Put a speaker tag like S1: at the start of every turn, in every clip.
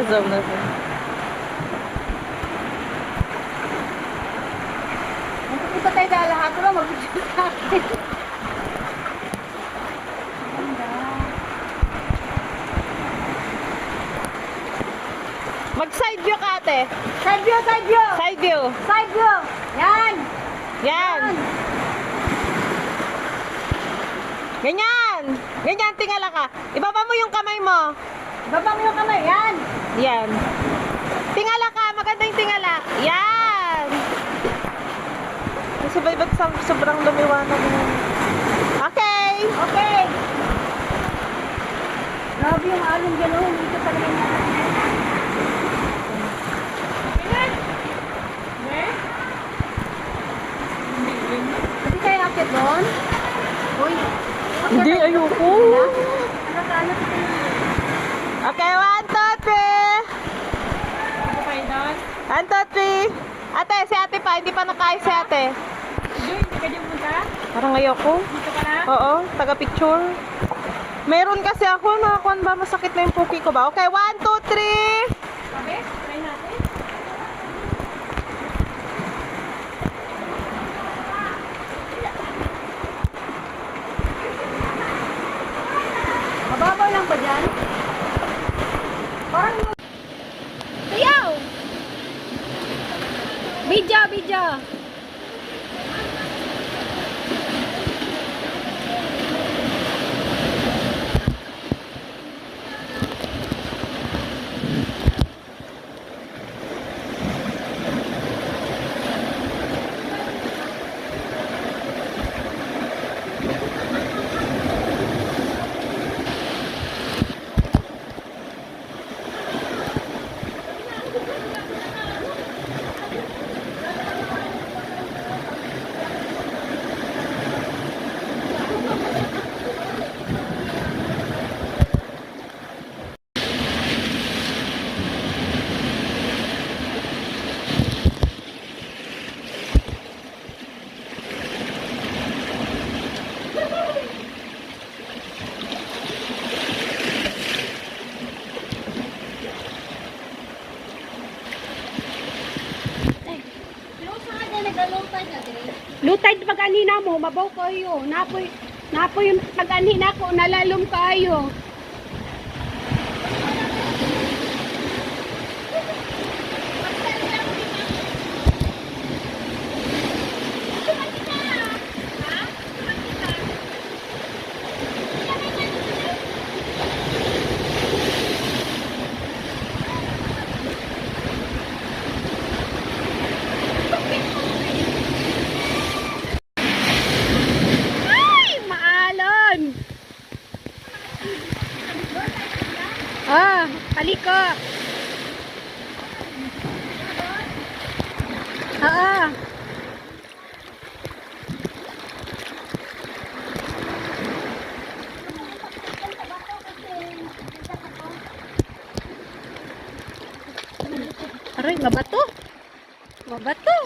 S1: zoom na siya.
S2: Magpupunta tayo dahil lahat ko lang mag-video sa akin.
S1: Mag-side view ka, ate.
S2: Side view, side view!
S1: Side view.
S2: Side view! Yan!
S1: Yan. Ganyan. Ganyan, tingala ka. Ibaba mo yung kamay mo.
S2: Baba mo yung kamay, yan!
S1: Yan. Tingala ka. Maganda yung tingala. Yan. Kasi ba't sobrang lumiwanag mo? Okay.
S2: Okay! Grabe yung along gano'n. Dito talaga niya. Hindi kayo akit doon? Uy!
S1: Hindi, ayoko.
S2: Ano ka, ano ka?
S1: Okay, 1, 2, 3.
S2: Ako kayo doon?
S1: 1, 2, 3. Ate, si ate pa. Hindi pa nakain si ate.
S2: Hindi ka dyan punta?
S1: Parang ayoko.
S2: Dito ka na?
S1: Oo, taga-picture. Meron kasi ako, nakakuan ba? Masakit na yung puki ko ba? Okay, 1, 2, 3.
S2: Sabi? Try natin. Mababaw lang ba dyan? Parang... Sayaw! Video, video! Lutay pag anina mo, mabaw kayo. Napoy yung pag anina ko, nalalom kayo. Ah, kaliko. Ah. Aray, mabato. Mabato.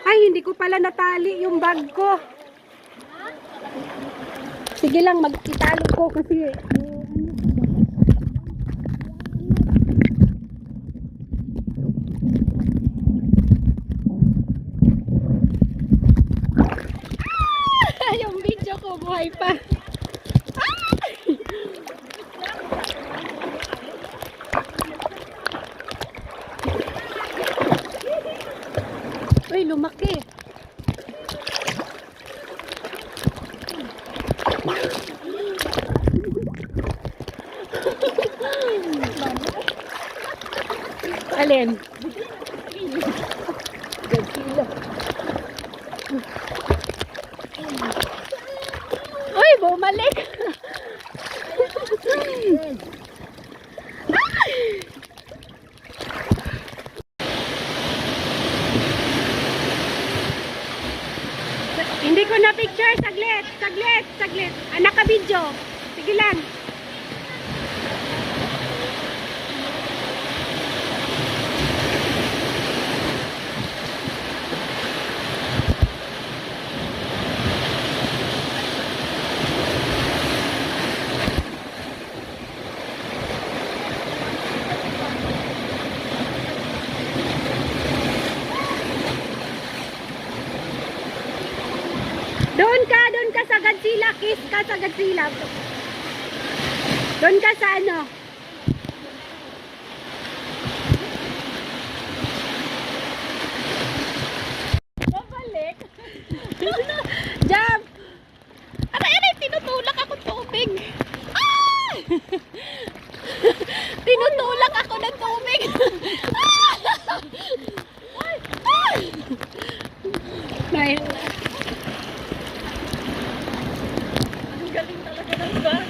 S2: Ay, hindi ko pala natali yung bag ko. Sige lang, magkitalo ko kasi yung video ko buhay pa. Uy, lumaki. Alin? Uy, bumalik. Hindi ko na picture. Saglit, saglit, saglit. Anak ka video. Sige lang. Godzilla, kiss ka sa Godzilla. Doon ka sa ano?
S1: Babalik.
S2: Jump! Aray, tinutulak ako tubig. Ah! Tinutulak ako ng tubig. Ah! Ah! Dahil
S1: Ang galing talaga ng bar.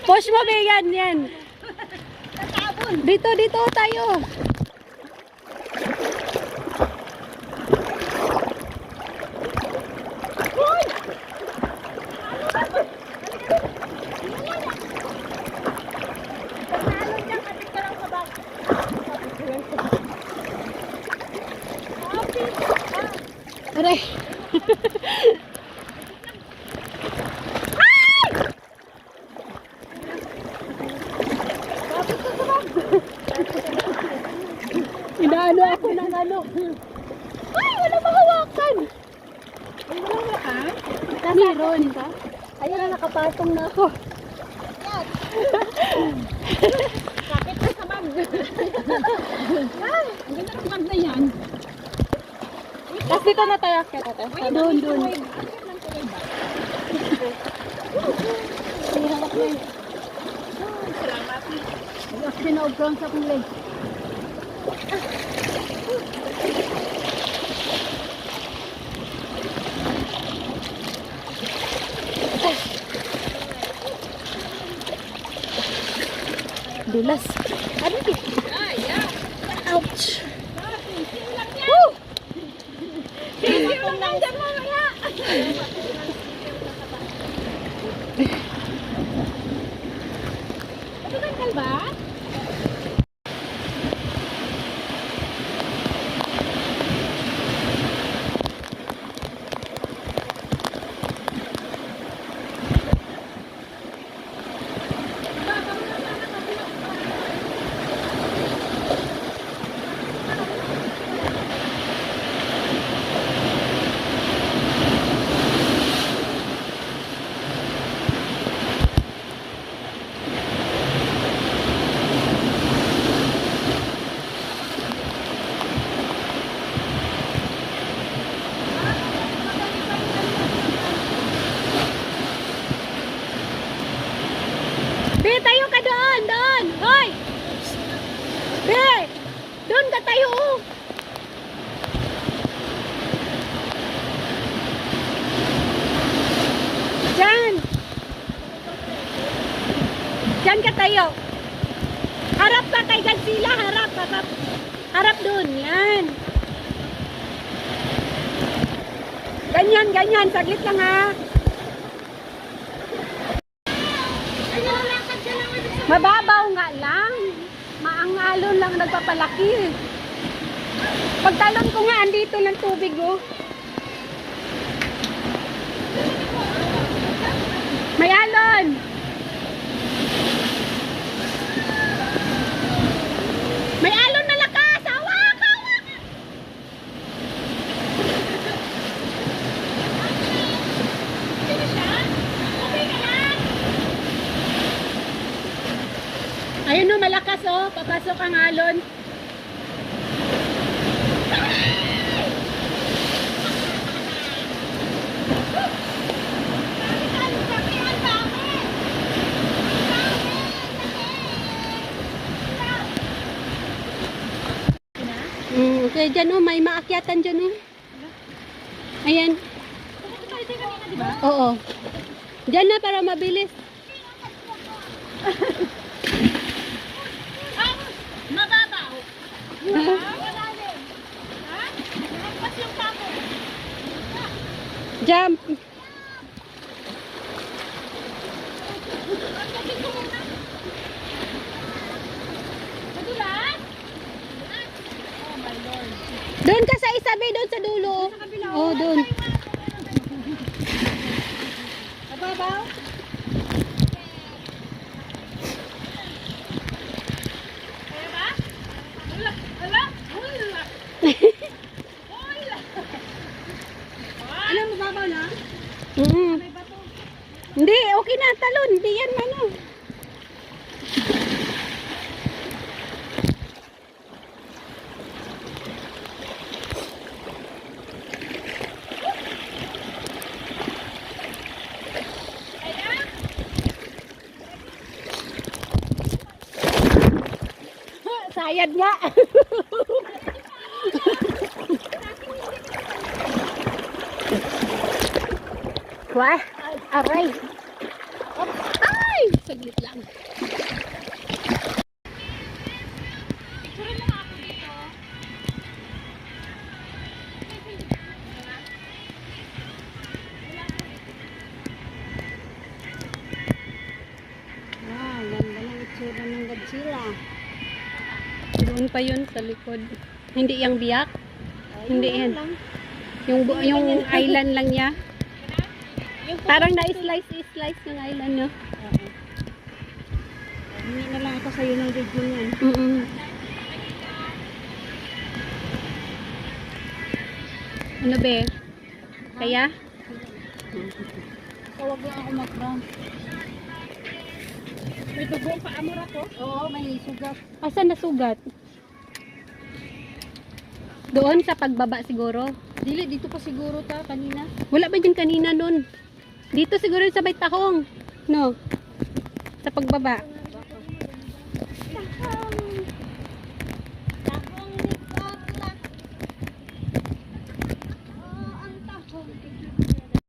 S2: push mo ba yan. Dito tayo. Aray. Inaano ako ng ano. Ay, wala mahawakan. Ay, wala mahawakan? Meron ka? Ayun na, nakapatong na ako.
S1: Kapit na sa bag. Ay, ang ganda ng bag na yan.
S2: Tapos dito na tayo akit ate. Doon. Hihawak na yun.
S1: Salamat.
S2: Tapos sinaog ko sa kulay. Dulas. Ano di? Ouch. Woo! Sisiw lang dyan mamaya. Ito tanggal ba? Be, tayo ka doon. Hoy! Be! Doon ka tayo. Diyan. Diyan ka tayo. Harap ka kay Godzilla. Harap. Harap doon. Yan. Ganyan. Saglit lang ha. Mababaw nga lang. Maangalon lang nagpapalaki. Pagtalon ko nga, andito ng tubig oh. May alon. May alon malakas. Hawak. Ayun o, malakas oh. Papasok ang alon. Okay, dyan oh. May maakyatan dyan oh. Ayan. Oo. Dyan na para mabilis.
S1: Mababaw. Malalim. Ha? Nagpas yung pako.
S2: Jump.
S1: Madulas? Oh my Lord.
S2: Doon ka sa isabi, doon sa dulo. Oh, doon.
S1: Mababaw? Kaya ba? Wala.
S2: Ano, mababaw na? bayad nga. Wah, aray. Ay, saglit lang. Ah, ganda ng itsura ng Godzilla.
S3: Doon pa yun sa likod. Hindi yung biyak. Hindi yan.
S2: Lang.
S3: Yung island lang niya. Parang na-slice yung island niya.
S2: Hindi na lang ako sa'yo ng video niyan.
S3: Ano be? Kaya?
S2: Tawag lang ako mag-brown. May dugo pa amor ako? Oo, may sugat.
S3: Asan nasugat? Doon sa pagbaba siguro.
S2: Dili, dito pa siguro ta kanina.
S3: Wala ba dyan kanina nun? Dito siguro sa may tahong. No? Sa pagbaba.